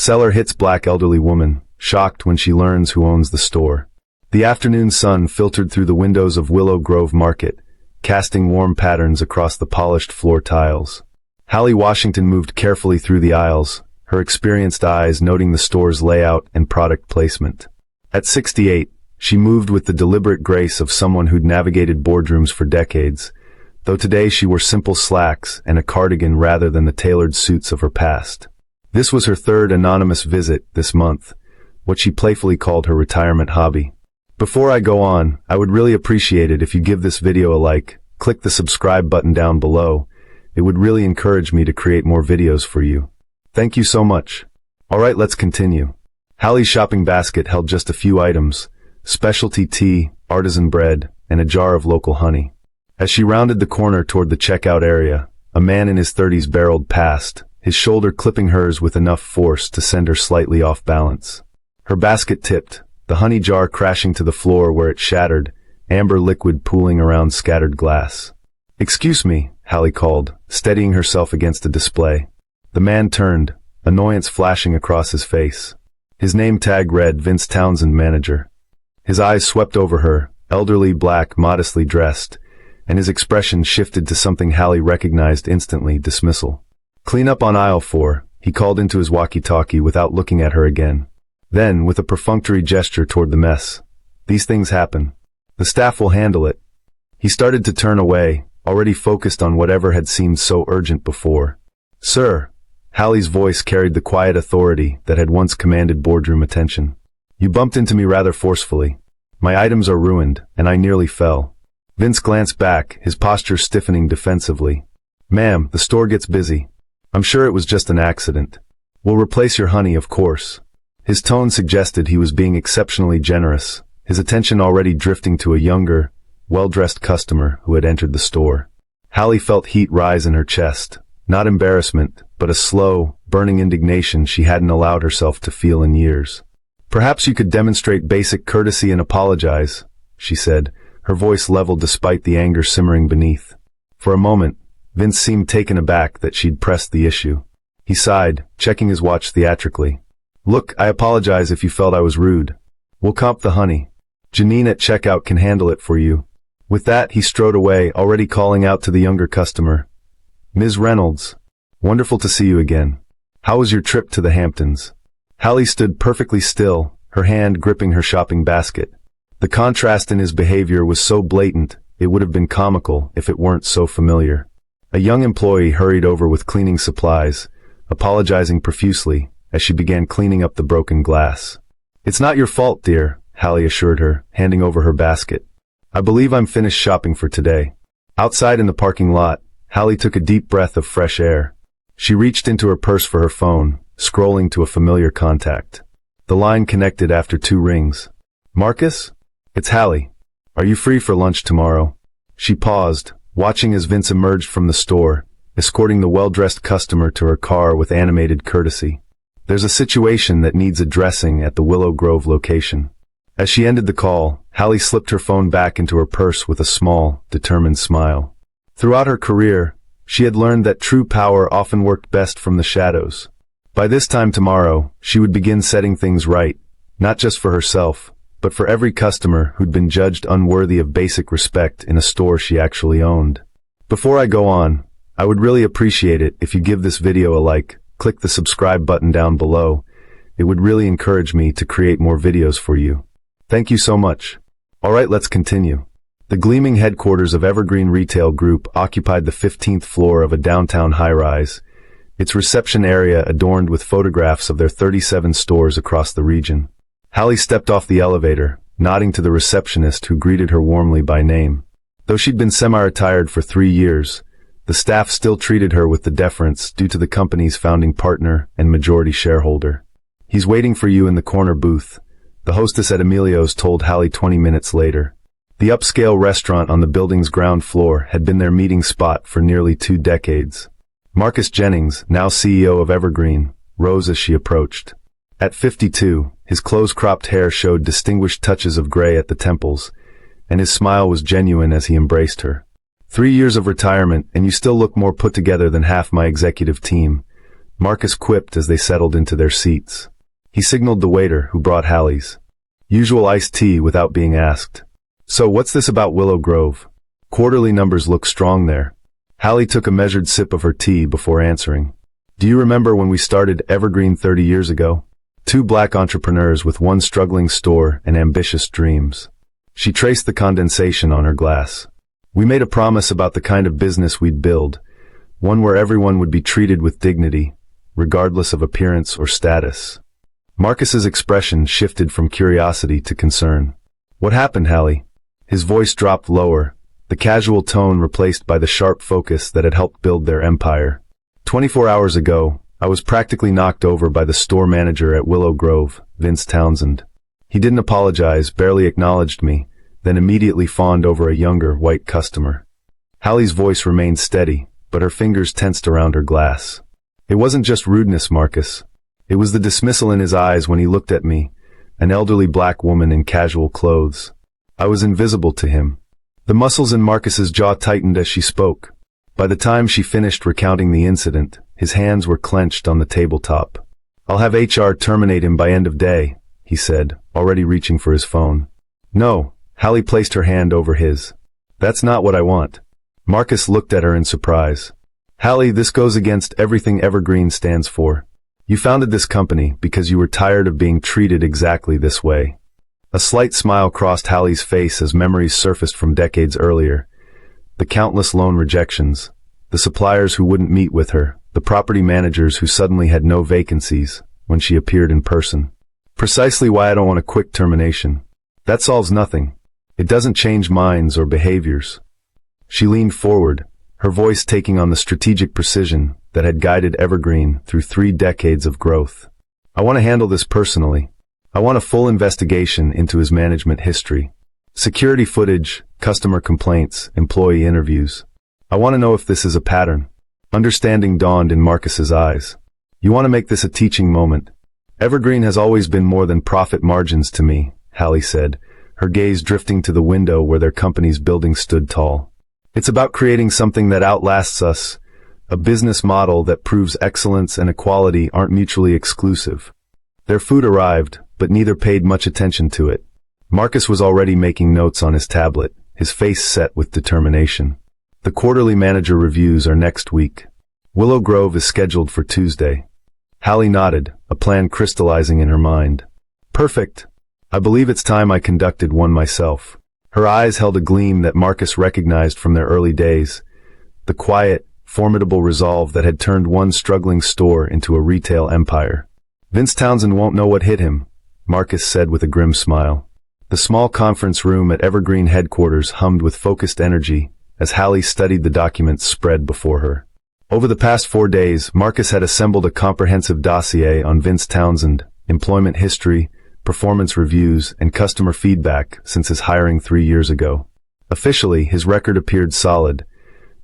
Seller hits black elderly woman, shocked when she learns who owns the store. The afternoon sun filtered through the windows of Willow Grove Market, casting warm patterns across the polished floor tiles. Halle Washington moved carefully through the aisles, her experienced eyes noting the store's layout and product placement. At 68, she moved with the deliberate grace of someone who'd navigated boardrooms for decades, though today she wore simple slacks and a cardigan rather than the tailored suits of her past. This was her third anonymous visit this month, what she playfully called her retirement hobby. Before I go on, I would really appreciate it if you give this video a like, click the subscribe button down below. It would really encourage me to create more videos for you. Thank you so much. Alright, let's continue. Halle's shopping basket held just a few items: specialty tea, artisan bread, and a jar of local honey. As she rounded the corner toward the checkout area, a man in his 30s barreled past, his shoulder clipping hers with enough force to send her slightly off balance. Her basket tipped, the honey jar crashing to the floor where it shattered, amber liquid pooling around scattered glass. "Excuse me," Halle called, steadying herself against a display. The man turned, annoyance flashing across his face. His name tag read Vince Townsend, manager. His eyes swept over her, elderly, black, modestly dressed, and his expression shifted to something Halle recognized instantly: dismissal. "Clean up on aisle 4, he called into his walkie-talkie without looking at her again. Then, with a perfunctory gesture toward the mess, "These things happen. The staff will handle it." He started to turn away, already focused on whatever had seemed so urgent before. "Sir," Halle's voice carried the quiet authority that had once commanded boardroom attention. "You bumped into me rather forcefully. My items are ruined, and I nearly fell." Vince glanced back, his posture stiffening defensively. "Ma'am, the store gets busy. I'm sure it was just an accident. We'll replace your honey, of course." His tone suggested he was being exceptionally generous, his attention already drifting to a younger, well-dressed customer who had entered the store. Halle felt heat rise in her chest, not embarrassment, but a slow, burning indignation she hadn't allowed herself to feel in years. "Perhaps you could demonstrate basic courtesy and apologize," she said, her voice leveled despite the anger simmering beneath. For a moment, Vince seemed taken aback that she'd pressed the issue. He sighed, checking his watch theatrically. "Look, I apologize if you felt I was rude. We'll comp the honey. Janine at checkout can handle it for you." With that, he strode away, already calling out to the younger customer. "Ms. Reynolds, wonderful to see you again. How was your trip to the Hamptons?" Halle stood perfectly still, her hand gripping her shopping basket. The contrast in his behavior was so blatant, it would have been comical if it weren't so familiar. A young employee hurried over with cleaning supplies, apologizing profusely as she began cleaning up the broken glass. "It's not your fault, dear," Halle assured her, handing over her basket. "I believe I'm finished shopping for today." Outside in the parking lot, Halle took a deep breath of fresh air. She reached into her purse for her phone, scrolling to a familiar contact. The line connected after 2 rings. "Marcus? It's Halle. Are you free for lunch tomorrow?" She paused, watching as Vince emerged from the store, escorting the well-dressed customer to her car with animated courtesy. "There's a situation that needs addressing at the Willow Grove location." As she ended the call, Halle slipped her phone back into her purse with a small, determined smile. Throughout her career, she had learned that true power often worked best from the shadows. By this time tomorrow, she would begin setting things right, not just for herself, but for every customer who'd been judged unworthy of basic respect in a store she actually owned. Before I go on, I would really appreciate it if you give this video a like, click the subscribe button down below. It would really encourage me to create more videos for you. Thank you so much. Alright, let's continue. The gleaming headquarters of Evergreen Retail Group occupied the 15th floor of a downtown high-rise, its reception area adorned with photographs of their 37 stores across the region. Halle stepped off the elevator, nodding to the receptionist who greeted her warmly by name. Though she'd been semi-retired for 3 years, the staff still treated her with the deference due to the company's founding partner and majority shareholder. "He's waiting for you in the corner booth," the hostess at Emilio's told Halle 20 minutes later. The upscale restaurant on the building's ground floor had been their meeting spot for nearly 2 decades. Marcus Jennings, now CEO of Evergreen, rose as she approached. At 52, his close-cropped hair showed distinguished touches of gray at the temples, and his smile was genuine as he embraced her. 3 years of retirement, and you still look more put together than half my executive team," Marcus quipped as they settled into their seats. He signaled the waiter, who brought Halle's usual iced tea without being asked. "So what's this about Willow Grove? Quarterly numbers look strong there." Halle took a measured sip of her tea before answering. "Do you remember when we started Evergreen 30 years ago? Two black entrepreneurs with one struggling store and ambitious dreams." She traced the condensation on her glass. "We made a promise about the kind of business we'd build, one where everyone would be treated with dignity, regardless of appearance or status." Marcus's expression shifted from curiosity to concern. "What happened, Halle?" His voice dropped lower, the casual tone replaced by the sharp focus that had helped build their empire. 24 hours ago, I was practically knocked over by the store manager at Willow Grove, Vince Townsend. He didn't apologize, barely acknowledged me, then immediately fawned over a younger, white customer. Halle's voice remained steady, but her fingers tensed around her glass. "It wasn't just rudeness, Marcus. It was the dismissal in his eyes when he looked at me, an elderly black woman in casual clothes. I was invisible to him." The muscles in Marcus's jaw tightened as she spoke. By the time she finished recounting the incident, his hands were clenched on the tabletop. "I'll have HR terminate him by end of day," he said, already reaching for his phone. "No," Halle placed her hand over his. "That's not what I want." Marcus looked at her in surprise. "Halle, this goes against everything Evergreen stands for. You founded this company because you were tired of being treated exactly this way." A slight smile crossed Halle's face as memories surfaced from decades earlier. The countless loan rejections, the suppliers who wouldn't meet with her, the property managers who suddenly had no vacancies when she appeared in person. "Precisely why I don't want a quick termination. That solves nothing. It doesn't change minds or behaviors." She leaned forward, her voice taking on the strategic precision that had guided Evergreen through 3 decades of growth. "I want to handle this personally. I want a full investigation into his management history. Security footage, customer complaints, employee interviews. I want to know if this is a pattern." Understanding dawned in Marcus's eyes. "You want to make this a teaching moment." "Evergreen has always been more than profit margins to me," Halle said, her gaze drifting to the window where their company's building stood tall. "It's about creating something that outlasts us, a business model that proves excellence and equality aren't mutually exclusive." Their food arrived, but neither paid much attention to it. Marcus was already making notes on his tablet, his face set with determination. "The quarterly manager reviews are next week. Willow Grove is scheduled for Tuesday." Halle nodded, a plan crystallizing in her mind. "Perfect. I believe it's time I conducted one myself." Her eyes held a gleam that Marcus recognized from their early days, the quiet, formidable resolve that had turned one struggling store into a retail empire. "Vince Townsend won't know what hit him," Marcus said with a grim smile. The small conference room at Evergreen headquarters hummed with focused energy as Halle studied the documents spread before her. Over the past 4 days, Marcus had assembled a comprehensive dossier on Vince Townsend, employment history, performance reviews, and customer feedback since his hiring 3 years ago. Officially, his record appeared solid.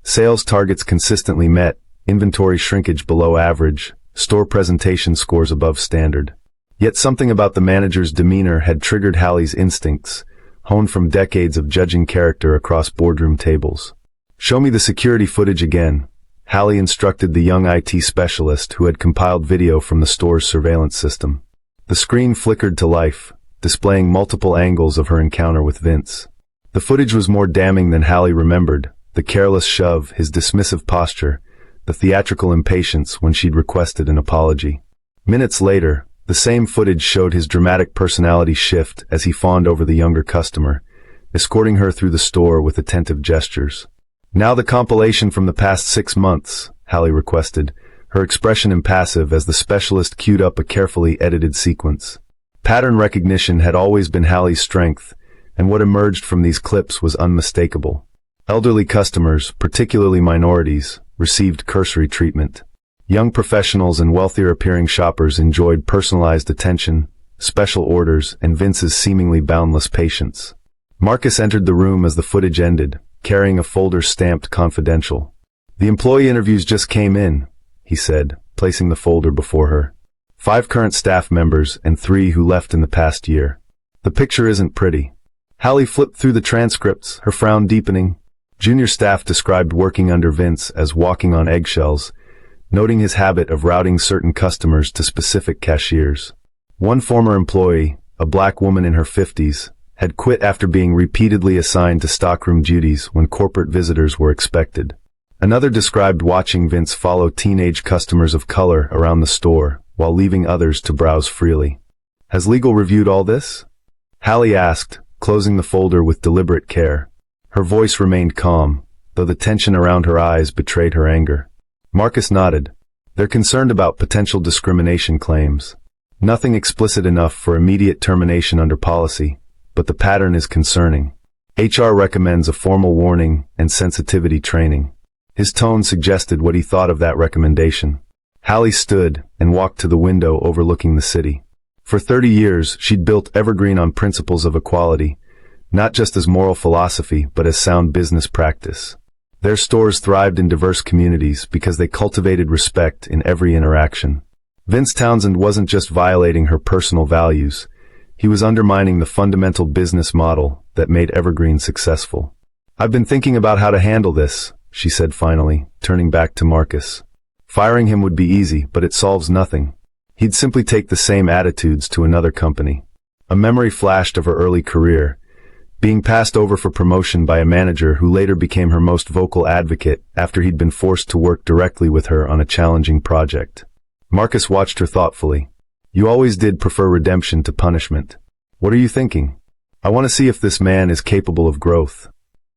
Sales targets consistently met, inventory shrinkage below average, store presentation scores above standard. Yet something about the manager's demeanor had triggered Halle's instincts, honed from decades of judging character across boardroom tables. "Show me the security footage again," Halle instructed the young IT specialist who had compiled video from the store's surveillance system. The screen flickered to life, displaying multiple angles of her encounter with Vince. The footage was more damning than Halle remembered, the careless shove, his dismissive posture, the theatrical impatience when she'd requested an apology. Minutes later, the same footage showed his dramatic personality shift as he fawned over the younger customer, escorting her through the store with attentive gestures. "Now the compilation from the past 6 months, Halle requested, her expression impassive as the specialist queued up a carefully edited sequence. Pattern recognition had always been Halle's strength, and what emerged from these clips was unmistakable. Elderly customers, particularly minorities, received cursory treatment. Young professionals and wealthier-appearing shoppers enjoyed personalized attention, special orders, and Vince's seemingly boundless patience. Marcus entered the room as the footage ended, carrying a folder stamped confidential. "The employee interviews just came in," he said, placing the folder before her. 5 current staff members and 3 who left in the past year. "The picture isn't pretty." Halle flipped through the transcripts, her frown deepening. Junior staff described working under Vince as walking on eggshells, noting his habit of routing certain customers to specific cashiers. One former employee, a black woman in her 50s, had quit after being repeatedly assigned to stockroom duties when corporate visitors were expected. Another described watching Vince follow teenage customers of color around the store while leaving others to browse freely. "Has legal reviewed all this?" Halle asked, closing the folder with deliberate care. Her voice remained calm, though the tension around her eyes betrayed her anger. Marcus nodded. "They're concerned about potential discrimination claims. Nothing explicit enough for immediate termination under policy, but the pattern is concerning. HR recommends a formal warning and sensitivity training." His tone suggested what he thought of that recommendation. Halle stood and walked to the window overlooking the city. For 30 years, she'd built Evergreen on principles of equality, not just as moral philosophy, but as sound business practice. Their stores thrived in diverse communities because they cultivated respect in every interaction. Vince Townsend wasn't just violating her personal values, he was undermining the fundamental business model that made Evergreen successful. "I've been thinking about how to handle this," she said finally, turning back to Marcus. "Firing him would be easy, but it solves nothing. He'd simply take the same attitudes to another company." A memory flashed of her early career, being passed over for promotion by a manager who later became her most vocal advocate after he'd been forced to work directly with her on a challenging project. Marcus watched her thoughtfully. "You always did prefer redemption to punishment. What are you thinking?" "I want to see if this man is capable of growth."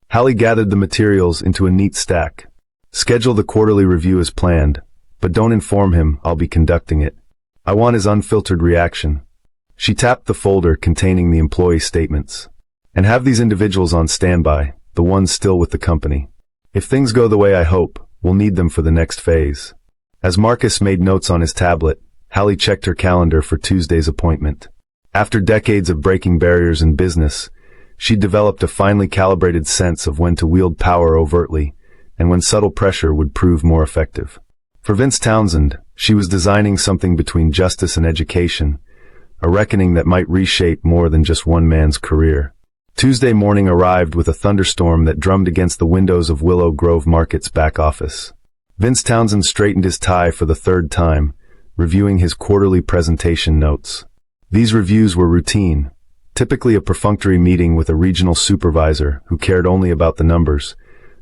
Halle gathered the materials into a neat stack. "Schedule the quarterly review as planned, but don't inform him I'll be conducting it. I want his unfiltered reaction." She tapped the folder containing the employee statements. "And have these individuals on standby, the ones still with the company. If things go the way I hope, we'll need them for the next phase." As Marcus made notes on his tablet, Halle checked her calendar for Tuesday's appointment. After decades of breaking barriers in business, she'd developed a finely calibrated sense of when to wield power overtly and when subtle pressure would prove more effective. For Vince Townsend, she was designing something between justice and education, a reckoning that might reshape more than just one man's career. Tuesday morning arrived with a thunderstorm that drummed against the windows of Willow Grove Market's back office. Vince Townsend straightened his tie for the third time, reviewing his quarterly presentation notes. These reviews were routine, typically a perfunctory meeting with a regional supervisor who cared only about the numbers,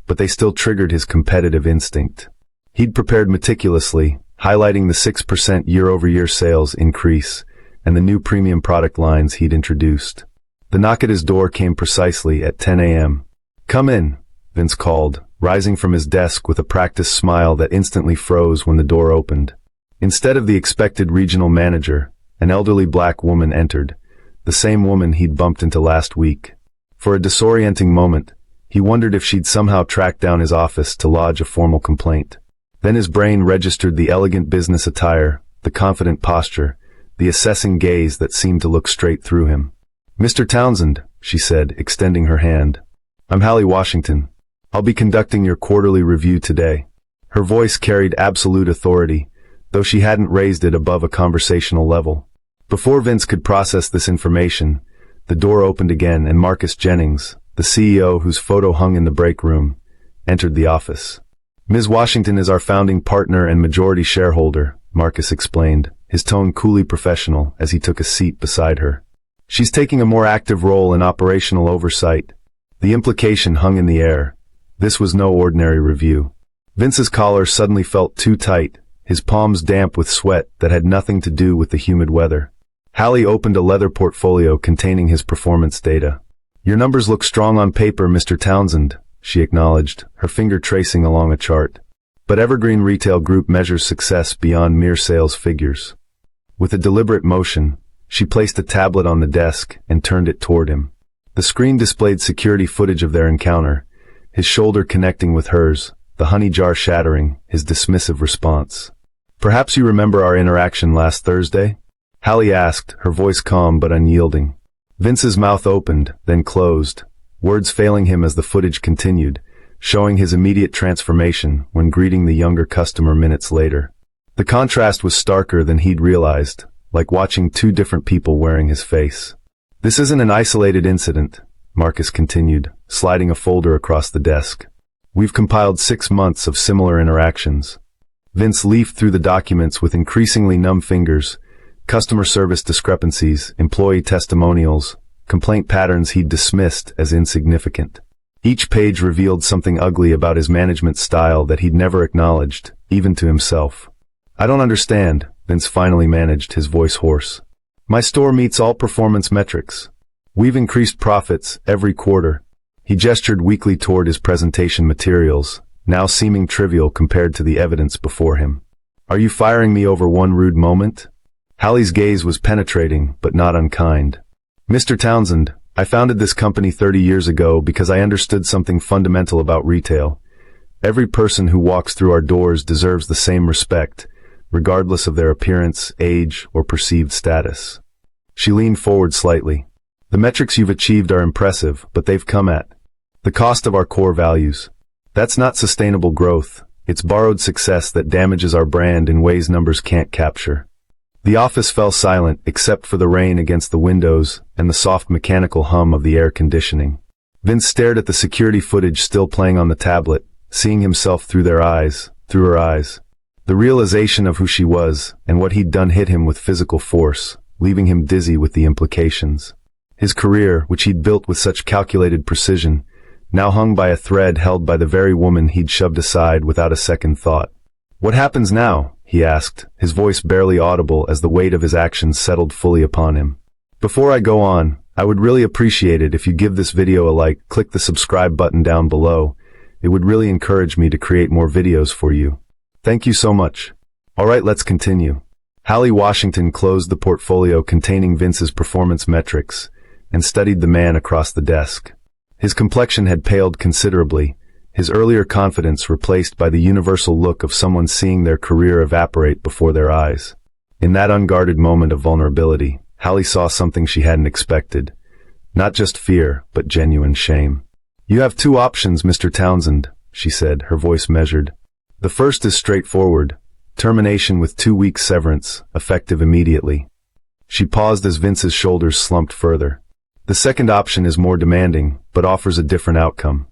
but they still triggered his competitive instinct. He'd prepared meticulously, highlighting the 6% year-over-year sales increase and the new premium product lines he'd introduced. The knock at his door came precisely at 10 a.m. "Come in," Vince called, rising from his desk with a practiced smile that instantly froze when the door opened. Instead of the expected regional manager, an elderly black woman entered, the same woman he'd bumped into last week. For a disorienting moment, he wondered if she'd somehow tracked down his office to lodge a formal complaint. Then his brain registered the elegant business attire, the confident posture, the assessing gaze that seemed to look straight through him. "Mr. Townsend," she said, extending her hand. "I'm Halle Washington. I'll be conducting your quarterly review today." Her voice carried absolute authority, though she hadn't raised it above a conversational level. Before Vince could process this information, the door opened again and Marcus Jennings, the CEO whose photo hung in the break room, entered the office. "Ms. Washington is our founding partner and majority shareholder," Marcus explained, his tone coolly professional as he took a seat beside her. "She's taking a more active role in operational oversight." The implication hung in the air. This was no ordinary review. Vince's collar suddenly felt too tight, his palms damp with sweat that had nothing to do with the humid weather. Halle opened a leather portfolio containing his performance data. "Your numbers look strong on paper, Mr. Townsend," she acknowledged, her finger tracing along a chart. "But Evergreen Retail Group measures success beyond mere sales figures." With a deliberate motion, she placed a tablet on the desk and turned it toward him. The screen displayed security footage of their encounter, his shoulder connecting with hers, the honey jar shattering, his dismissive response. "Perhaps you remember our interaction last Thursday?" Halle asked, her voice calm but unyielding. Vince's mouth opened, then closed, words failing him as the footage continued, showing his immediate transformation when greeting the younger customer minutes later. The contrast was starker than he'd realized, like watching two different people wearing his face. "This isn't an isolated incident," Marcus continued, sliding a folder across the desk. "We've compiled 6 months of similar interactions. Vince leafed through the documents with increasingly numb fingers. Customer service discrepancies, employee testimonials, complaint patterns he'd dismissed as insignificant. Each page revealed something ugly about his management style that he'd never acknowledged, even to himself. "I don't understand," Vince finally managed, his voice hoarse. "My store meets all performance metrics. We've increased profits every quarter." He gestured weakly toward his presentation materials, now seeming trivial compared to the evidence before him. "Are you firing me over one rude moment?" Halle's gaze was penetrating, but not unkind. "Mr. Townsend, I founded this company 30 years ago because I understood something fundamental about retail. Every person who walks through our doors deserves the same respect, regardless of their appearance, age, or perceived status." She leaned forward slightly. "The metrics you've achieved are impressive, but they've come at the cost of our core values. That's not sustainable growth. It's borrowed success that damages our brand in ways numbers can't capture." The office fell silent except for the rain against the windows and the soft mechanical hum of the air conditioning. Vince stared at the security footage still playing on the tablet, seeing himself through her eyes. The realization of who she was and what he'd done hit him with physical force, leaving him dizzy with the implications. His career, which he'd built with such calculated precision, now hung by a thread held by the very woman he'd shoved aside without a second thought. "What happens now?" he asked, his voice barely audible as the weight of his actions settled fully upon him. "Before I go on, I would really appreciate it if you give this video a like, click the subscribe button down below. It would really encourage me to create more videos for you. Thank you so much." "Alright, let's continue." Halle Washington closed the portfolio containing Vince's performance metrics and studied the man across the desk. His complexion had paled considerably, his earlier confidence replaced by the universal look of someone seeing their career evaporate before their eyes. In that unguarded moment of vulnerability, Halle saw something she hadn't expected. Not just fear, but genuine shame. "You have two options, Mr. Townsend," she said, her voice measured. "The first is straightforward. Termination with 2 weeks severance, effective immediately." She paused as Vince's shoulders slumped further. "The second option is more demanding, but offers a different outcome."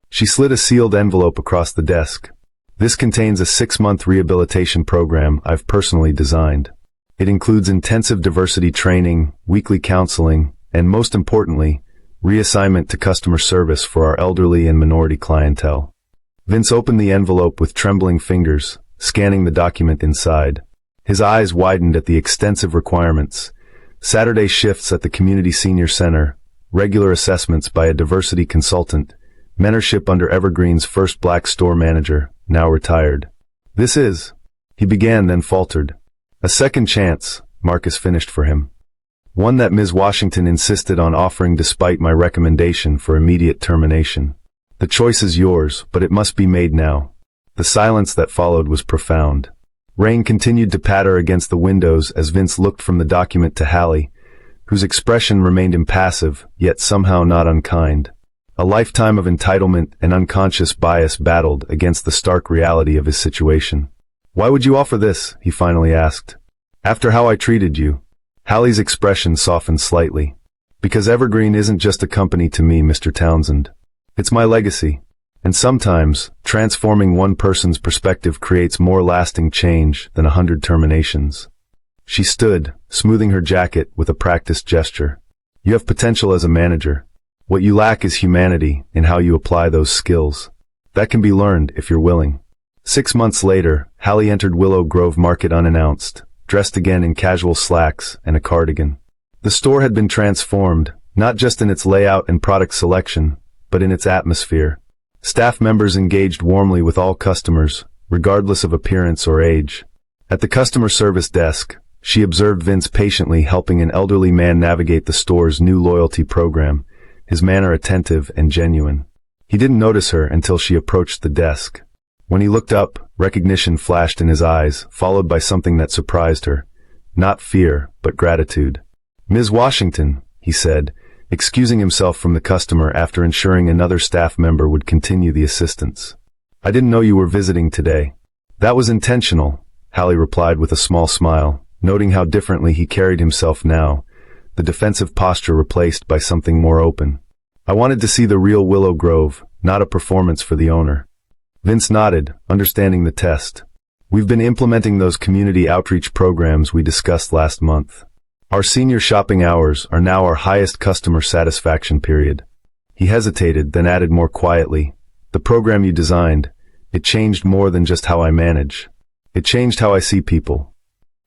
She slid a sealed envelope across the desk. "This contains a 6-month rehabilitation program I've personally designed. It includes intensive diversity training, weekly counseling, and most importantly, reassignment to customer service for our elderly and minority clientele." Vince opened the envelope with trembling fingers, scanning the document inside. His eyes widened at the extensive requirements. Saturday shifts at the Community Senior Center, regular assessments by a diversity consultant, mentorship under Evergreen's first black store manager, now retired. "This is," he began, then faltered. "A second chance," Marcus finished for him. "One that Ms. Washington insisted on offering despite my recommendation for immediate termination. The choice is yours, but it must be made now." The silence that followed was profound. Rain continued to patter against the windows as Vince looked from the document to Halle, whose expression remained impassive, yet somehow not unkind. A lifetime of entitlement and unconscious bias battled against the stark reality of his situation. "Why would you offer this?" he finally asked. "After how I treated you." Halle's expression softened slightly. "Because Evergreen isn't just a company to me, Mr. Townsend. It's my legacy. And sometimes, transforming one person's perspective creates more lasting change than 100 terminations." She stood, smoothing her jacket with a practiced gesture. "You have potential as a manager. What you lack is humanity in how you apply those skills. That can be learned if you're willing." 6 months later, Halle entered Willow Grove Market unannounced, dressed again in casual slacks and a cardigan. The store had been transformed, not just in its layout and product selection, but in its atmosphere. Staff members engaged warmly with all customers, regardless of appearance or age. At the customer service desk, she observed Vince patiently helping an elderly man navigate the store's new loyalty program, his manner attentive and genuine. He didn't notice her until she approached the desk. When he looked up, recognition flashed in his eyes, followed by something that surprised her. Not fear, but gratitude. "Ms. Washington," he said, excusing himself from the customer after ensuring another staff member would continue the assistance. "I didn't know you were visiting today." "That was intentional," Halle replied with a small smile, noting how differently he carried himself now, the defensive posture replaced by something more open. "I wanted to see the real Willow Grove, not a performance for the owner." Vince nodded, understanding the test. We've been implementing those community outreach programs we discussed last month. Our senior shopping hours are now our highest customer satisfaction period. He hesitated, then added more quietly, "The program you designed, it changed more than just how I manage. It changed how I see people."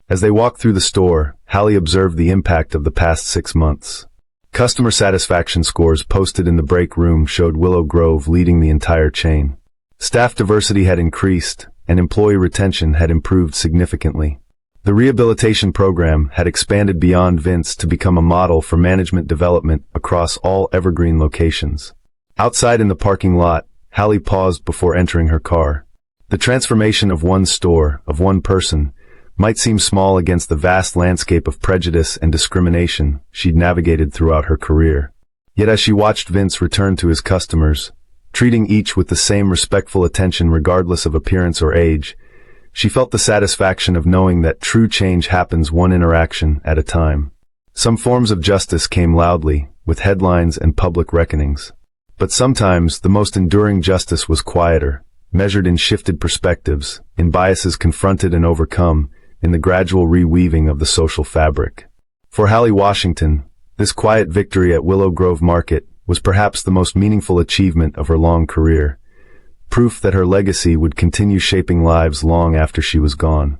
As they walked through the store, Halle observed the impact of the past 6 months. Customer satisfaction scores posted in the break room showed Willow Grove leading the entire chain. Staff diversity had increased, and employee retention had improved significantly. The rehabilitation program had expanded beyond Vince to become a model for management development across all Evergreen locations. Outside in the parking lot, Halle paused before entering her car. The transformation of one store, of one person, might seem small against the vast landscape of prejudice and discrimination she'd navigated throughout her career. Yet as she watched Vince return to his customers, treating each with the same respectful attention regardless of appearance or age, she felt the satisfaction of knowing that true change happens one interaction at a time. Some forms of justice came loudly, with headlines and public reckonings. But sometimes the most enduring justice was quieter, measured in shifted perspectives, in biases confronted and overcome, in the gradual reweaving of the social fabric. For Halle Washington, this quiet victory at Willow Grove Market was perhaps the most meaningful achievement of her long career, proof that her legacy would continue shaping lives long after she was gone.